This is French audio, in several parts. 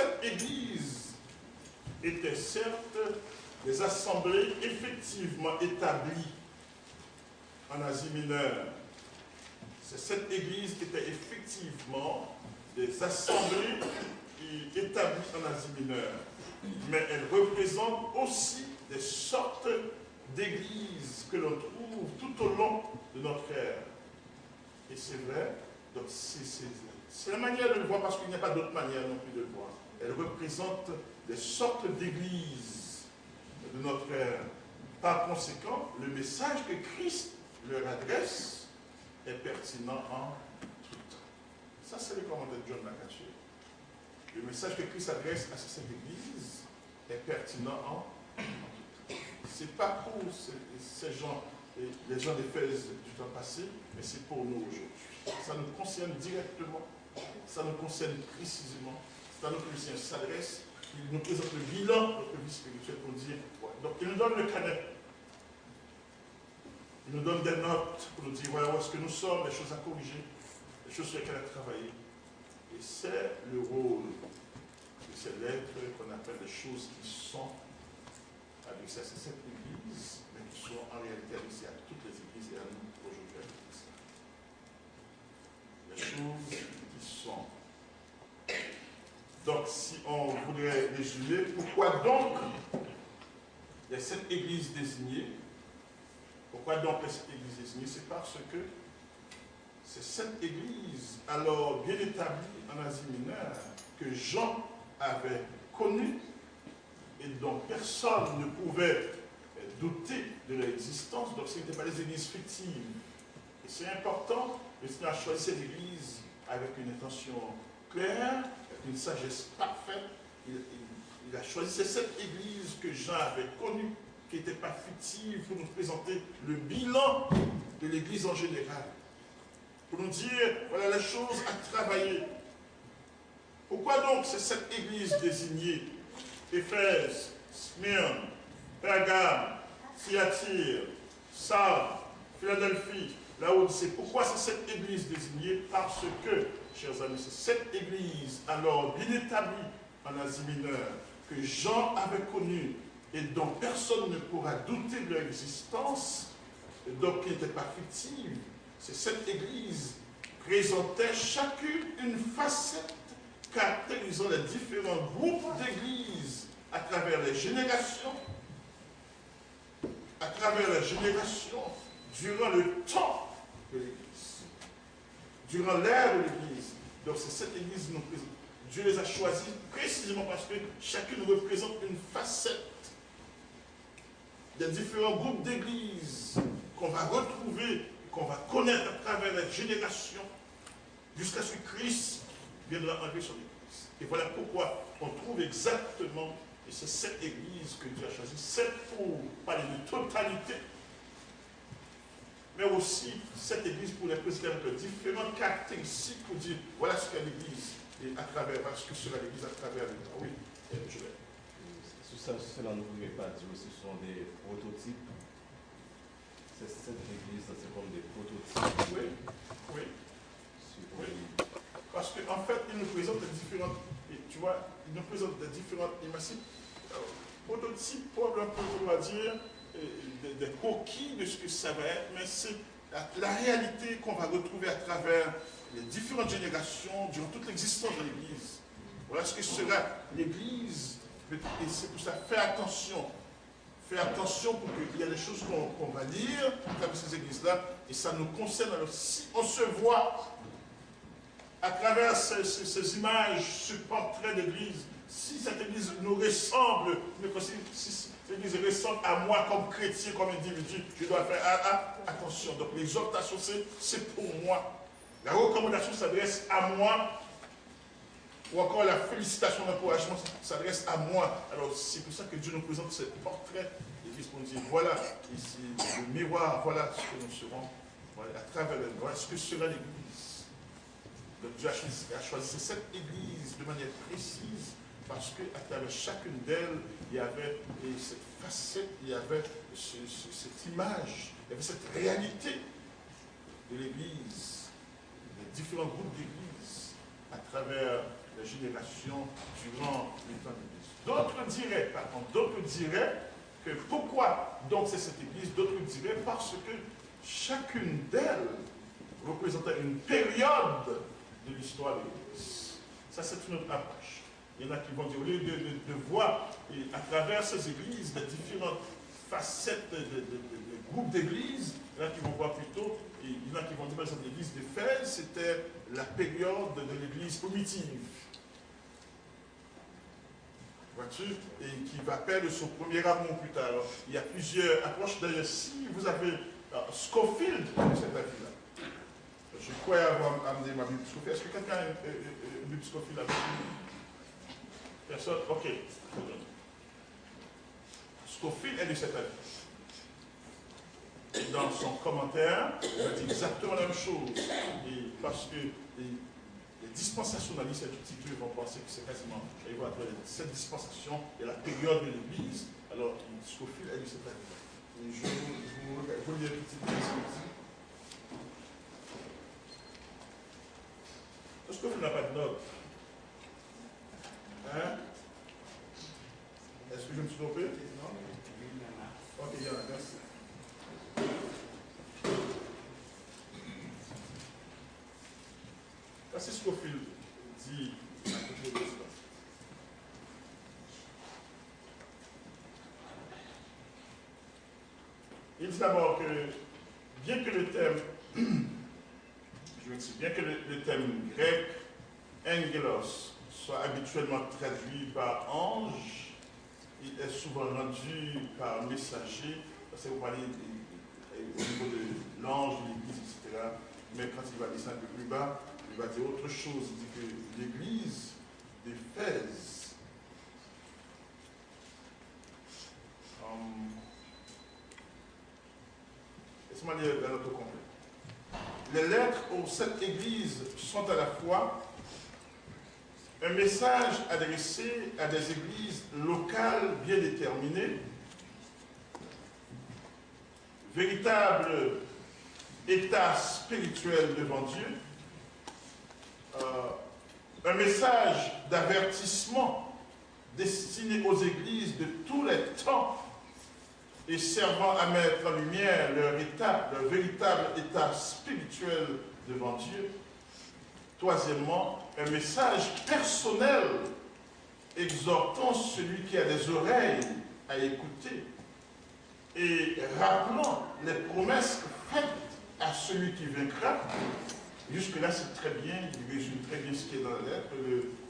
cette église étaient certes des assemblées effectivement établies en Asie mineure. Cette église était effectivement des assemblées établies en Asie mineure. Mais elle représente aussi des sortes d'églises que l'on trouve tout au long de notre ère. Et c'est vrai, donc c'est la manière de le voir parce qu'il n'y a pas d'autre manière non plus de le voir. Elle représente des sortes d'églises de notre ère. Par conséquent, le message que Christ leur adresse est pertinent en tout temps. Ça, c'est le commentaire de John McCarthy. Le message que Christ adresse à cette église est pertinent en tout temps. Ce n'est pas pour ces gens, les gens d'Éphèse du temps passé, mais c'est pour nous aujourd'hui. Ça nous concerne directement, ça nous concerne précisément. C'est à nous que le Seigneur s'adresse. Il nous présente le bilan de notre vie spirituelle pour dire, ouais. Donc il nous donne le canet. Il nous donne des notes pour nous dire voilà où est-ce que nous sommes, les choses à corriger, les choses sur lesquelles à travailler. Et c'est le rôle de ces lettres qu'on appelle les choses qui sont adressées à cette église, mais qui sont en réalité adressées à toutes les églises et à nous aujourd'hui à l'église. Les choses qui sont. Donc, si on voudrait résumer, pourquoi donc il y a cette église désignée? Pourquoi donc cette église désignée? C'est parce que c'est cette église, alors bien établie en Asie mineure, que Jean avait connue et dont personne ne pouvait douter de leur existence. Donc ce n'étaient pas des églises fictives. Et c'est important, le Seigneur a choisi cette église avec une intention claire, avec une sagesse parfaite. Il a choisi cette église que Jean avait connue, qui n'était pas fictive, pour nous présenter le bilan de l'église en général. Pour nous dire, voilà les choses à travailler. Pourquoi donc c'est cette église désignée? Éphèse, Smyrne, Pergame, Thyatire, Sardes, Philadelphie, Laodicée. Pourquoi c'est cette église désignée? Parce que, chers amis, c'est cette église, alors bien établie en Asie mineure, que Jean avait connue et dont personne ne pourra douter de leur existence, donc qui n'était pas fictive. C'est cette église présentait chacune une facette caractérisant les différents groupes d'églises à travers les générations, durant le temps de l'église, durant l'ère de l'église. Donc c'est cette église qui nous présente. Dieu les a choisis précisément parce que chacune représente une facette des différents groupes d'églises qu'on va retrouver, qu'on va connaître à travers les générations, jusqu'à ce que Christ viendra enlever son église. Et voilà pourquoi on trouve exactement, et c'est cette église que Dieu a choisie, c'est pour parler de totalité, mais aussi cette église pour les présenter avec différentes caractéristiques pour dire, voilà ce qu'est l'église, et à travers, voilà ce que sera l'église à travers le temps. Oui, je vais. Cela ne pouvait pas dire que ce sont des prototypes. Cette église, c'est comme des prototypes. Oui, oui. Oui. Parce qu'en fait, il nous présente des différentes, tu vois, il nous présente des différentes images. Prototypes, probablement, on va dire, des coquilles de ce que ça va être, mais c'est la réalité qu'on va retrouver à travers les différentes générations, durant toute l'existence de l'Église. Voilà ce que sera l'Église. Et c'est pour ça, fais attention. Fais attention pour qu'il y ait des choses qu'on va lire à travers ces églises-là, et ça nous concerne. Alors, si on se voit à travers ces images, ce portrait d'église, si cette église nous ressemble, si cette église ressemble à moi comme chrétien, comme individu, je dois faire attention. Donc l'exhortation, c'est pour moi. La recommandation s'adresse à moi, ou encore la félicitation, l'encouragement s'adresse à moi. Alors c'est pour ça que Dieu nous présente ce portrait d'église pour nous dire, voilà ici le miroir, voilà ce que nous serons, voilà, à travers le voilà ce que sera l'église. Donc Dieu a choisi cette église de manière précise parce qu'à travers chacune d'elles, il y avait cette facette, il y avait cette image, il y avait cette réalité de l'église, des différents groupes d'église à travers générations durant le temps de l'Église. D'autres diraient que pourquoi donc c'est cette Église? D'autres diraient parce que chacune d'elles représentait une période de l'histoire de l'Église. Ça, c'est une autre approche. Il y en a qui vont dire, au lieu de voir à travers ces églises les différentes facettes de groupes d'églises, il y en a qui vont voir plutôt, il y en a qui vont dire, par exemple, l'église d'Éphèse, c'était la période de l'église primitive. Vois-tu? Et qui va perdre son premier amour plus tard. Alors, il y a plusieurs approches. D'ailleurs, si vous avez Scofield de cet avis-là, je crois avoir amené ma Bible Scofield. Est-ce que quelqu'un a une Bible Scofield avec lui? Personne? Ok. Scofield est de cet avis. Et dans son commentaire, il va dire exactement la même chose. Et parce que les dispensationalistes et tout petit peu vont penser que c'est quasiment, ils vont appeler cette dispensation et la période de l'Église. Alors, Scofield est de cet avis. Et je vous lis un petit peu ici. Scofield n'a pas de note. Hein? Est-ce que je me suis trompé? Ok, il y en a, merci. C'est ce Scofield dit à propos de cela. Il dit d'abord que, bien que le thème, bien que le thème grec, angelos, soit habituellement traduit par ange, il est souvent rendu par messager, parce que vous parlez au niveau de l'ange, de l'église, etc. Mais quand il va descendre un peu plus bas, il va dire autre chose. Il dit que l'église d'Éphèse, laissez-moi lire la note au complet. Les lettres aux 7 églises sont à la fois un message adressé à des églises locales bien déterminées, véritable état spirituel devant Dieu, un message d'avertissement destiné aux églises de tous les temps et servant à mettre en lumière leur véritable état spirituel devant Dieu. Troisièmement, un message personnel exhortant celui qui a des oreilles à écouter et rappelant les promesses faites à celui qui vaincra. Jusque-là, c'est très bien, il résume très bien ce qui est dans la lettre,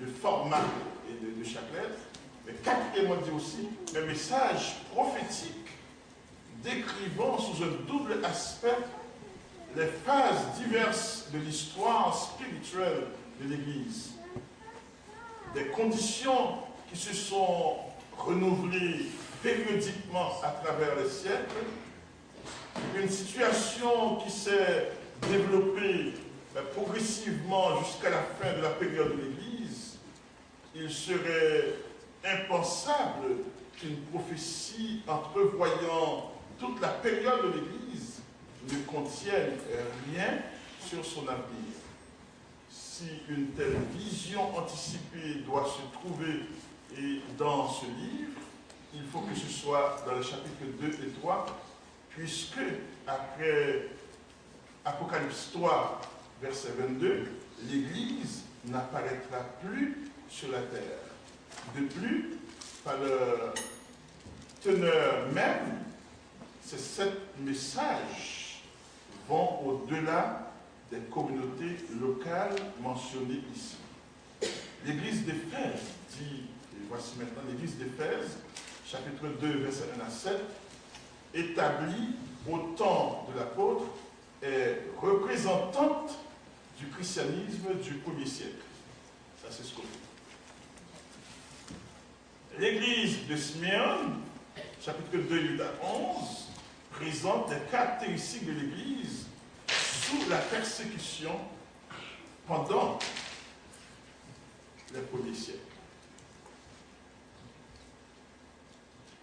le format de chaque lettre. Mais quatrièmement, il dit aussi un message prophétique décrivant sous un double aspect les phases diverses de l'histoire spirituelle de l'Église. Des conditions qui se sont renouvelées périodiquement à travers les siècles, une situation qui s'est développée progressivement jusqu'à la fin de la période de l'Église. Il serait impensable qu'une prophétie entrevoyant toute la période de l'Église ne contienne rien sur son avenir. Si une telle vision anticipée doit se trouver dans ce livre, il faut que ce soit dans les chapitres 2 et 3, puisque après Apocalypse 3, verset 22, l'Église n'apparaîtra plus sur la terre. De plus, par leur teneur même, ces 7 messages vont au-delà des communautés locales mentionnées ici. L'Église d'Éphèse dit, et voici maintenant l'Église d'Éphèse, chapitre 2, verset 1 à 7, établie au temps de l'apôtre, est représentante du christianisme du 1er siècle. Ça, c'est ce qu'on dit. L'Église de Smyrne, chapitre 2, 8 à 11, présente les caractéristiques de l'Église sous la persécution pendant les premiers siècles.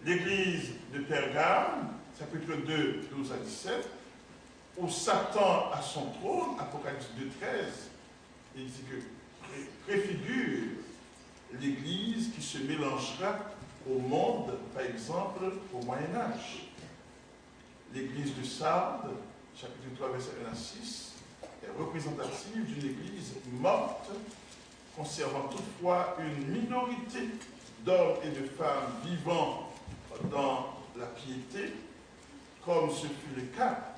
L'Église de Pergame, chapitre 2, 12 à 17, où Satan a son trône, Apocalypse 2, 13, il dit que préfigure l'Église qui se mélangera au monde, par exemple, au Moyen-Âge. L'Église de Sardes, chapitre 3, verset 1 à 6, est représentative d'une Église morte, conservant toutefois une minorité d'hommes et de femmes vivant dans la piété, comme ce fut le cas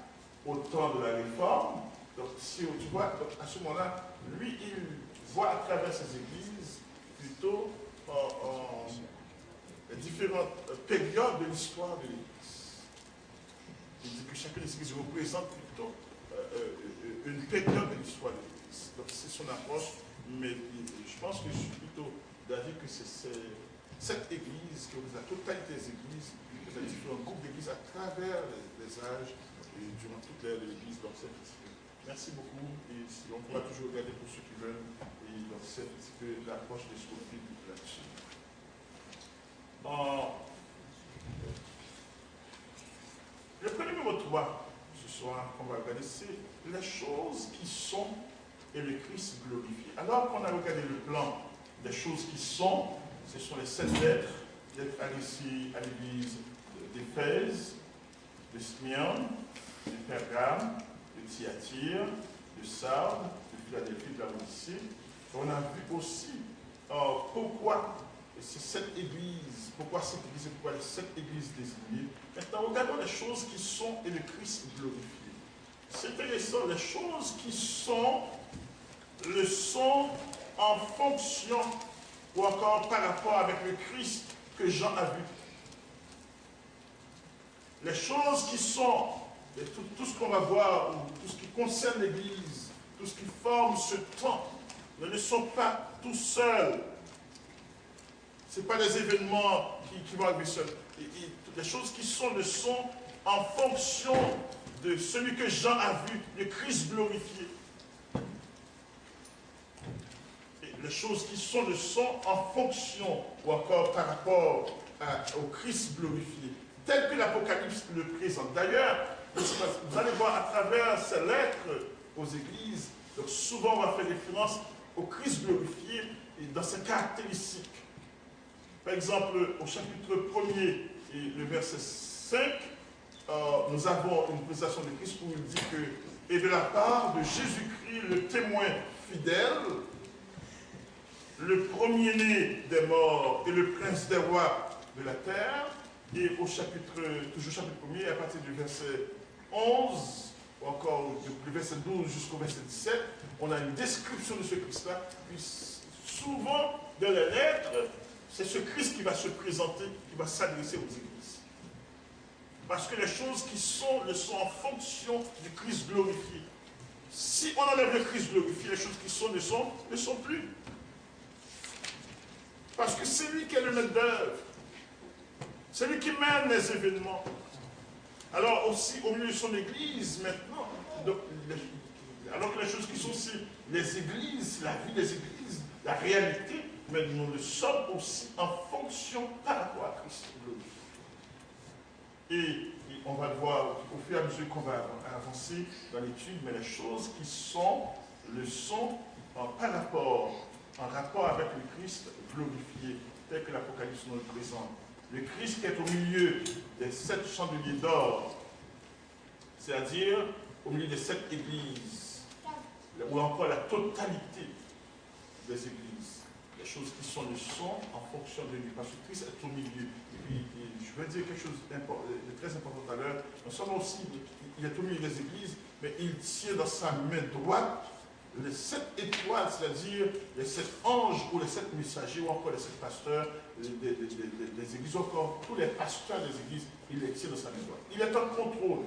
au temps de la Réforme. Donc, si tu vois, donc à ce moment-là, lui, il voit à travers ces églises plutôt les différentes périodes de l'histoire de l'Église. Il dit que chacune des églises représente plutôt une période de l'histoire de l'Église. Donc, c'est son approche, mais je pense que je suis plutôt d'avis que c'est cette église, que la totalité des églises, que les différents groupes d'églises à travers les âges et durant toute l'ère de l'église. Donc, c'est un petit peu. Merci beaucoup. Et on pourra toujours regarder pour ceux qui veulent. Et donc, c'est un petit peu l'approche de Scofield là-dessus. Le point numéro 3, ce soir, qu'on va regarder, c'est les choses qui sont et le Christ glorifié. Alors qu'on a regardé le plan des choses qui sont, ce sont les 7 lettres adressées à l'église d'Éphèse, de Smyrne, de Pergame, de Thyatire, de Sardes, de Philadelphie, de la Odyssée. On a vu aussi pourquoi ces 7 églises, pourquoi cette église et pourquoi les 7 églises désignées. Maintenant, regardons les choses qui sont et le Christ glorifié. C'est intéressant, les choses qui sont le sont en fonction ou encore par rapport avec le Christ que Jean a vu. Les choses qui sont, tout ce qu'on va voir, ou tout ce qui concerne l'Église, tout ce qui forme ce temps, ne sont pas tout seuls. Ce n'est pas des événements qui vont arriver seuls. Les choses qui sont le sont en fonction de celui que Jean a vu, le Christ glorifié. Les choses qui sont le sont en fonction ou encore par rapport au Christ glorifié, tel que l'Apocalypse le présente. D'ailleurs, vous allez voir à travers ces lettres aux églises, donc souvent on va faire référence au Christ glorifié et dans ses caractéristiques. Par exemple, au chapitre 1er et le verset 5, nous avons une présentation de Christ où il dit que, et de la part de Jésus-Christ, le témoin fidèle, le premier-né des morts et le prince des rois de la terre. Et au chapitre, toujours chapitre 1er, à partir du verset 11, ou encore du verset 12 jusqu'au verset 17, on a une description de ce Christ-là. Puis souvent, dans les lettres, c'est ce Christ qui va se présenter, qui va s'adresser aux églises. Parce que les choses qui sont, le sont en fonction du Christ glorifié. Si on enlève le Christ glorifié, les choses qui sont ne sont plus. Parce que c'est lui qui est le maître d'œuvre. C'est lui qui mène les événements. Alors aussi, au milieu de son église, maintenant, donc, alors que les choses qui sont aussi les églises, la vie des églises, la réalité, mais nous le sommes aussi en fonction par rapport à Christ. Et on va le voir au fur et à mesure qu'on va avancer dans l'étude, mais les choses qui sont, le sont par rapport, en rapport avec le Christ glorifié, tel que l'Apocalypse nous le présente. Le Christ qui est au milieu des 7 chandeliers d'or, c'est-à-dire au milieu des 7 églises, ou encore la totalité des églises. Les choses qui sont le sont en fonction de lui, parce que Christ est au milieu. Et puis, je vais dire quelque chose de très important tout à l'heure. Nous sommes aussi, il est au milieu des églises, mais il tient dans sa main droite les 7 étoiles, c'est-à-dire les 7 anges ou les 7 messagers, ou encore les 7 pasteurs des églises, ou encore tous les pasteurs des églises, il les tient dans sa main droite. Il est en contrôle.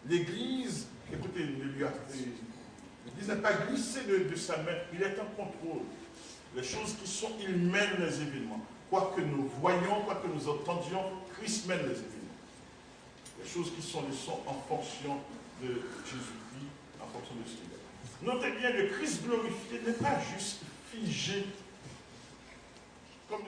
L'église, écoutez, l'église n'a pas glissé de sa main, il est en contrôle. Les choses qui sont, il mène les événements. Quoi que nous voyons, quoi que nous entendions, Christ mène les événements. Les choses qui sont, le sont en fonction de Jésus-Christ, en fonction de ce qu'il est. Notez bien, le Christ glorifié n'est pas juste figé comme